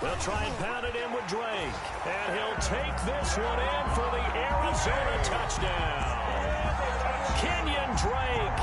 They'll try and pound it in with Drake. And he'll take this one in for the Arizona touchdown. Kenyon Drake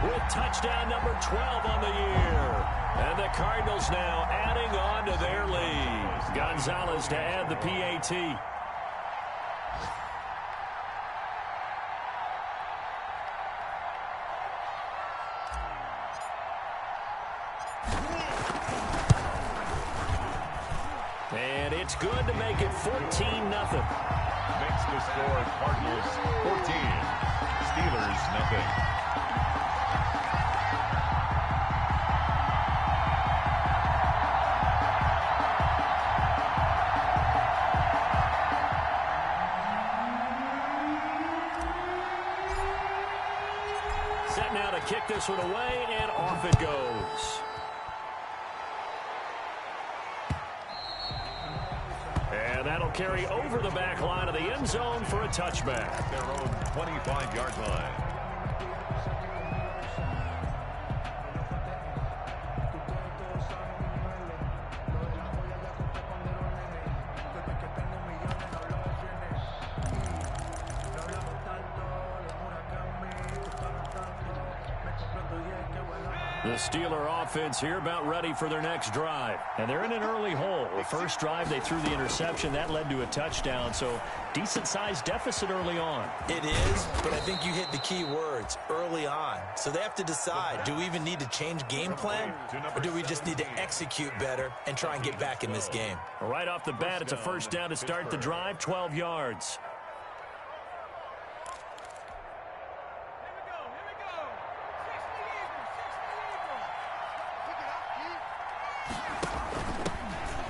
with touchdown number 12 on the year. And the Cardinals now adding on to their lead. Gonzalez to add the PAT. And it's good to make it 14-0. Makes the score Cardinals 14, Steelers nothing. Set now to kick this one away, and off it goes. And that'll carry over the back line of the end zone for a touchback. At their own 25-yard line. The Steeler offense here about ready for their next drive. And they're in an early hole. The first drive, they threw the interception. That led to a touchdown, so decent-sized deficit early on. It is, but I think you hit the key words, early on. So they have to decide, do we even need to change game plan, or do we just need to execute better and try and get back in this game? Right off the bat, it's a first down to start the drive, 12 yards.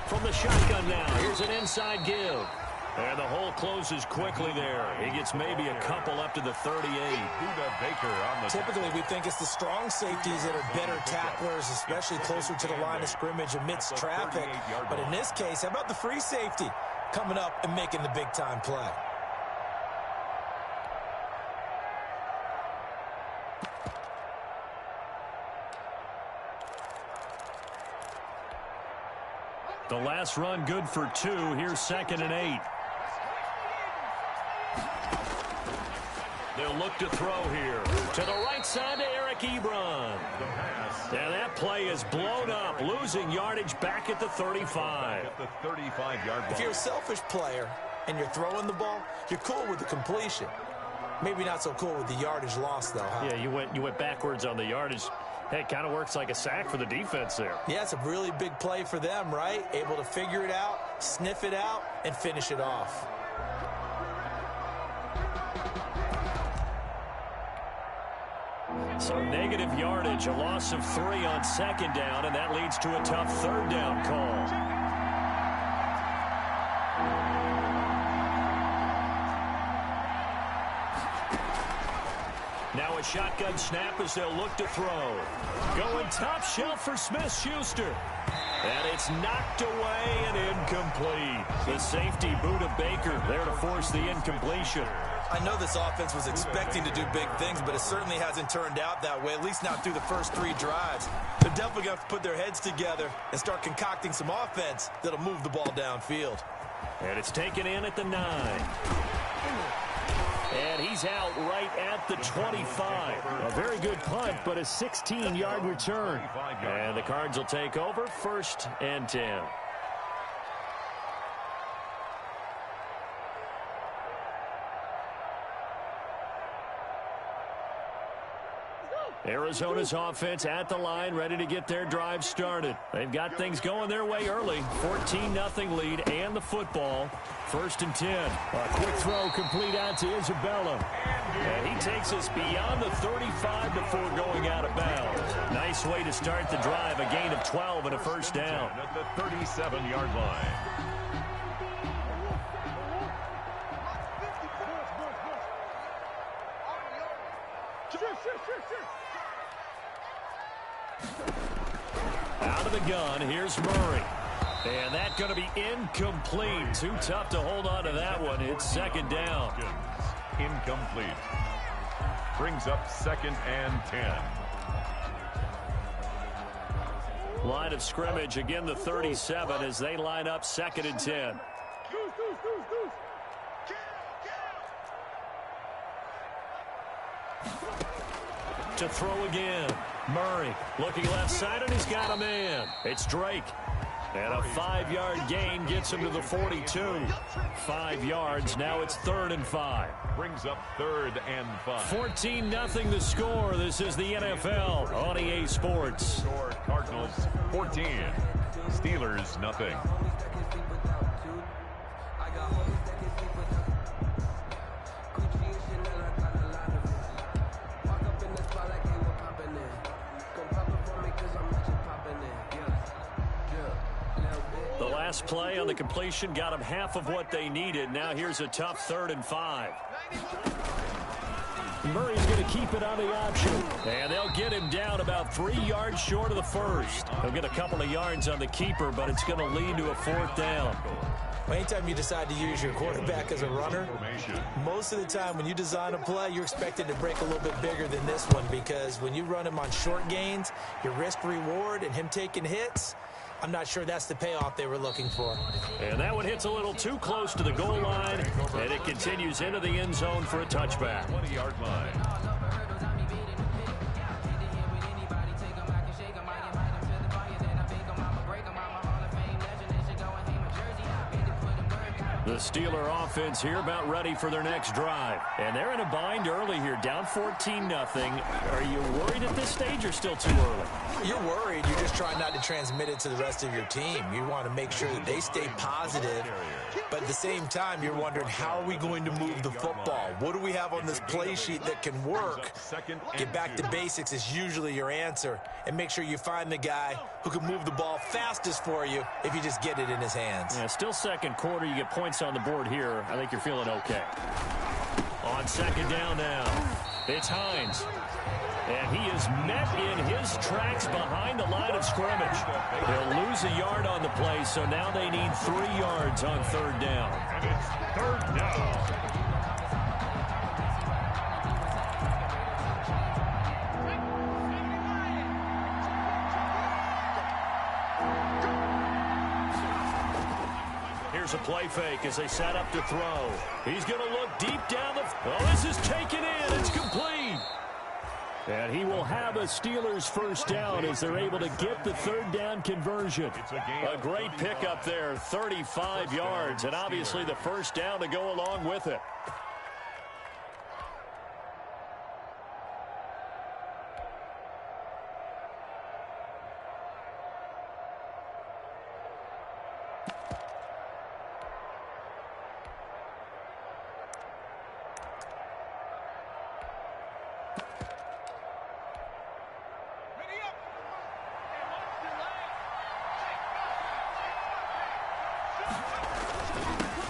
From the shotgun now, here's an inside give. And the hole closes quickly there. He gets maybe a couple up to the 38. Buda Baker on the Typically, we think it's the strong safeties that are better tacklers, especially closer to the line of scrimmage amidst traffic. But in this case, how about the free safety coming up and making the big-time play? The last run good for 2. Here's 2nd and 8. They'll look to throw here. To the right side to Eric Ebron. And that play is blown up, losing yardage back at the 35. At the 35-yard line. If you're a selfish player and you're throwing the ball, you're cool with the completion. Maybe not so cool with the yardage loss, though, huh? Yeah, you went backwards on the yardage. Hey, it kind of works like a sack for the defense there. Yeah, it's a really big play for them, right? Able to figure it out, sniff it out, and finish it off. So negative yardage, a loss of 3 on 2nd down, and that leads to a tough 3rd down call. Now a shotgun snap as they'll look to throw. Going top shelf for Smith-Schuster. And it's knocked away and incomplete. The safety, Buda Baker, there to force the incompletion. I know this offense was expecting to do big things, but it certainly hasn't turned out that way, at least not through the first 3 drives. They're definitely going to have to put their heads together and start concocting some offense that'll move the ball downfield. And it's taken in at the 9. And he's out right at the 25. A very good punt, but a 16-yard return. And the Cards will take over, 1st and 10. Arizona's offense at the line, ready to get their drive started. They've got things going their way early. 14-0 lead and the football. 1st and 10. A quick throw complete out to Isabella. And he takes us beyond the 35 before going out of bounds. Nice way to start the drive. A gain of 12 and a 1st down. At the 37-yard line. Out of the gun, here's Murray. And that's going to be incomplete. Too tough to hold on to that one. It's 2nd down. Incomplete. Brings up 2nd and 10. Line of scrimmage, again the 37 as they line up 2nd and 10. To throw again. Murray looking left side, and he's got a man. It's Drake. And a 5-yard gain gets him to the 42. 5 yards. Now it's 3rd and 5. Brings up 3rd and 5. 14-0 the score. This is the NFL on EA Sports. Score Cardinals 14. Steelers nothing. Last play on the completion got them half of what they needed. Now here's a tough 3rd and 5. Murray's going to keep it on the option. And they'll get him down about 3 yards short of the first. He'll get a couple of yards on the keeper, but it's going to lead to a 4th down. Anytime you decide to use your quarterback as a runner, most of the time when you design a play, you're expected to break a little bit bigger than this one, because when you run him on short gains, your risk-reward and him taking hits, I'm not sure that's the payoff they were looking for. And that one hits a little too close to the goal line, and it continues into the end zone for a touchback. 20-yard line. The Steeler offense here about ready for their next drive. And they're in a bind early here, down 14-0. Are you worried at this stage or still too early? You're worried. You're just trying not to transmit it to the rest of your team. You want to make sure that they stay positive. But at the same time, you're wondering, how are we going to move the football? What do we have on this play sheet that can work? Get back to basics is usually your answer. And make sure you find the guy who can move the ball fastest for you if you just get it in his hands. Yeah, still second quarter. You get points on the board here. I think you're feeling okay. On 2nd down now, it's Hines. And he is met in his tracks behind the line of scrimmage. He'll lose a yard on the play, so now they need 3 yards on 3rd down. And it's 3rd down. Here's a play fake as they set up to throw. He's going to look deep down the... Oh, this is taken in. It's complete. And he will have a Steelers 1st down as they're able to get the 3rd down conversion. A great pickup there, 35 yards, and obviously the 1st down to go along with it.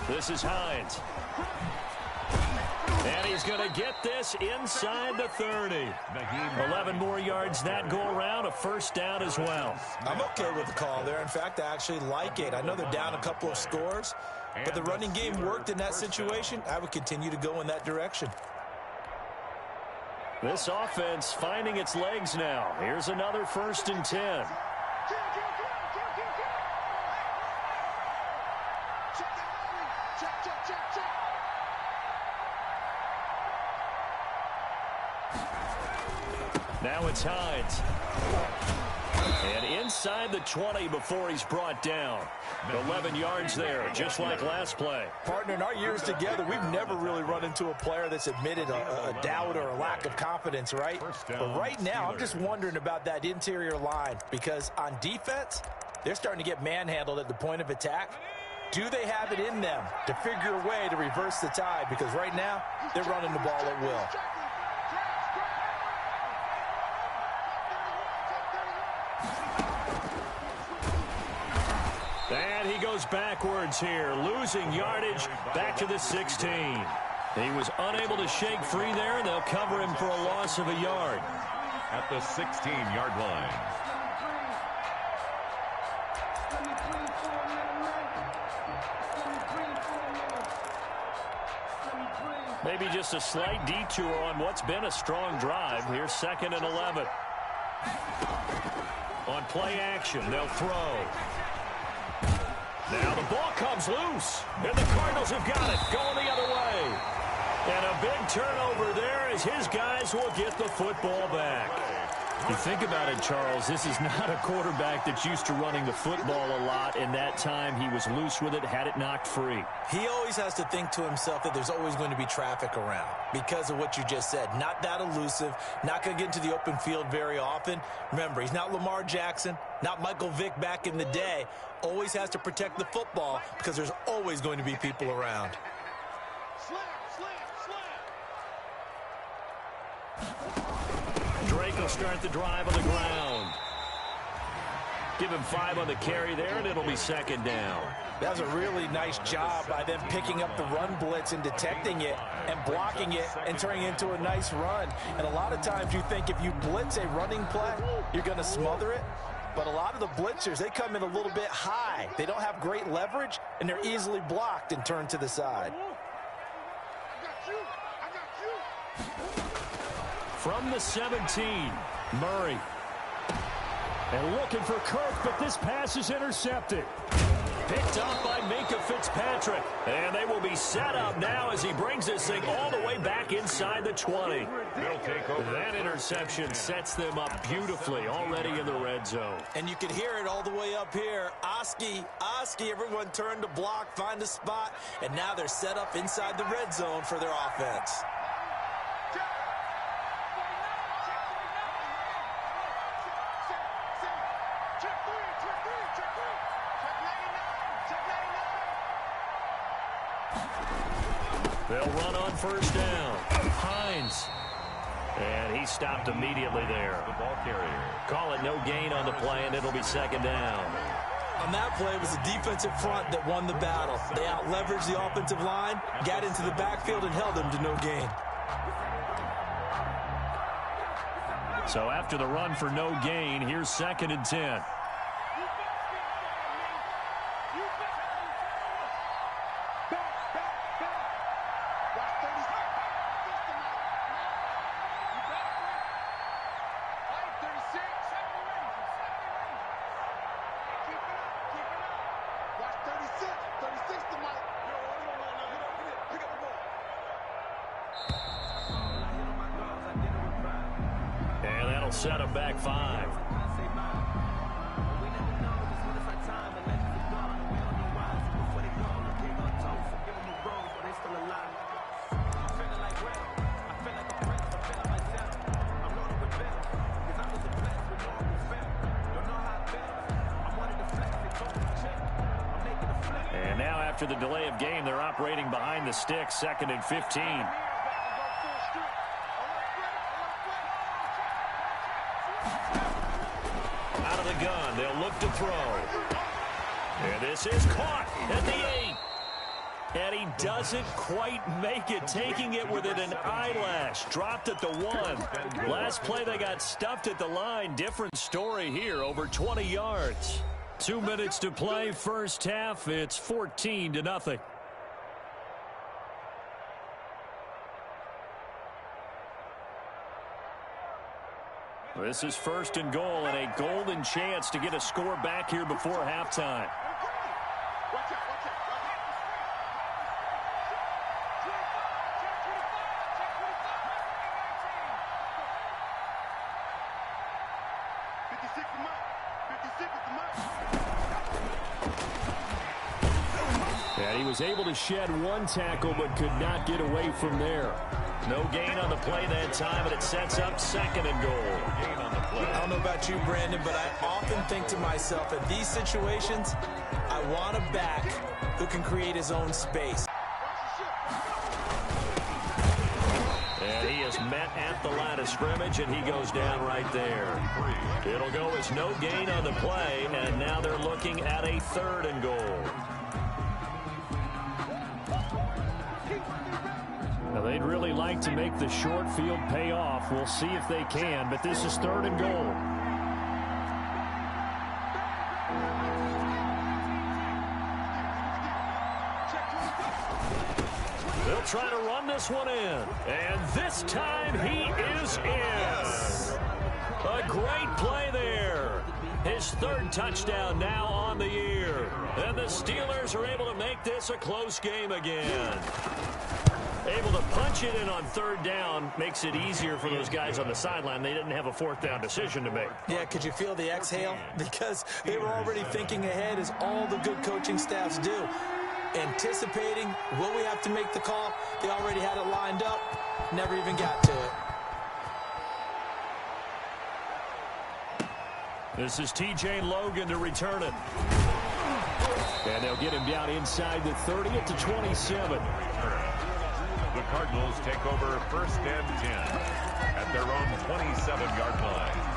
This is Hines. And he's going to get this inside the 30. 11 more yards that go around, a 1st down as well. I'm okay with the call there. In fact, I actually like it. I know they're down a couple of scores, but the running game worked in that situation. I would continue to go in that direction. This offense finding its legs now. Here's another 1st and 10. Now it's Hines. And inside the 20 before he's brought down. 11 yards there, just like last play. Partner, in our years together, we've never really run into a player that's admitted a doubt or a lack of confidence, right? But right now, I'm just wondering about that interior line, because on defense, they're starting to get manhandled at the point of attack. Do they have it in them to figure a way to reverse the tide? Because right now, they're running the ball at will. And he goes backwards here, losing yardage back to the 16. He was unable to shake free there, and they'll cover him for a loss of a yard. At the 16-yard line. Maybe just a slight detour on what's been a strong drive. Here's 2nd and 11. On play action. They'll throw. Now the ball comes loose, and the Cardinals have got it, going the other way. And a big turnover there as his guys will get the football back. You think about it, Charles, this is not a quarterback that's used to running the football a lot, and that time he was loose with it, had it knocked free. He always has to think to himself that there's always going to be traffic around because of what you just said. Not that elusive, not going to get into the open field very often. Remember, he's not Lamar Jackson, not Michael Vick back in the day. Always has to protect the football because there's always going to be people around. Drake will start the drive on the ground. Give him 5 on the carry there, and it'll be second down. That was a really nice job by them picking up the run blitz and detecting it and blocking it and turning it into a nice run. And a lot of times you think if you blitz a running play, you're going to smother it. But a lot of the blitzers, they come in a little bit high. They don't have great leverage, and they're easily blocked and turned to the side. From the 17, Murray. And looking for Kirk, but this pass is intercepted. Picked up by Minkah Fitzpatrick. And they will be set up now as he brings this thing all the way back inside the 20. They'll take over. That interception sets them up beautifully already in the red zone. And you can hear it all the way up here. Oski, everyone turned to block, find a spot, and now they're set up inside the red zone for their offense. They'll run on first down. Hines. And he stopped immediately there. The ball carrier. Call it no gain on the play, and it'll be second down. On that play, it was the defensive front that won the battle. They out-leveraged the offensive line, got into the backfield, and held them to no gain. So after the run for no gain, here's second and 10. Set him back 5. And now after the delay of game, they're operating behind the sticks, second and 15. Out of the gun, they'll look to throw. And this is caught at the 8. And he doesn't quite make it, taking it within an eyelash. Dropped at the 1. Last play, they got stuffed at the line. Different story here, over 20 yards. 2 minutes to play, first half. It's 14-0. This is first and goal, and a golden chance to get a score back here before halftime. And he was able to shed one tackle, but could not get away from there. No gain on the play that time, and it sets up second and goal. Gain on the play. I don't know about you, Brandon, but I often think to myself, in these situations, I want a back who can create his own space. And he is met at the line of scrimmage, and he goes down right there. It'll go as no gain on the play, and now they're looking at a third and goal. Now, they'd really like to make the short field pay off. We'll see if they can, but this is third and goal. They'll try to run this one in, and this time he is in. A great play there. His third touchdown now on the year. And the Steelers are able to make this a close game again. Able to punch it in on third down makes it easier for those guys on the sideline. They didn't have a fourth down decision to make. Yeah, could you feel the exhale? Because they were already thinking ahead, as all the good coaching staffs do. Anticipating, will we have to make the call? They already had it lined up, never even got to it. This is T.J. Logan to return it. And they'll get him down inside the 30 at the 27. The Cardinals take over 1st and 10 at their own 27-yard line.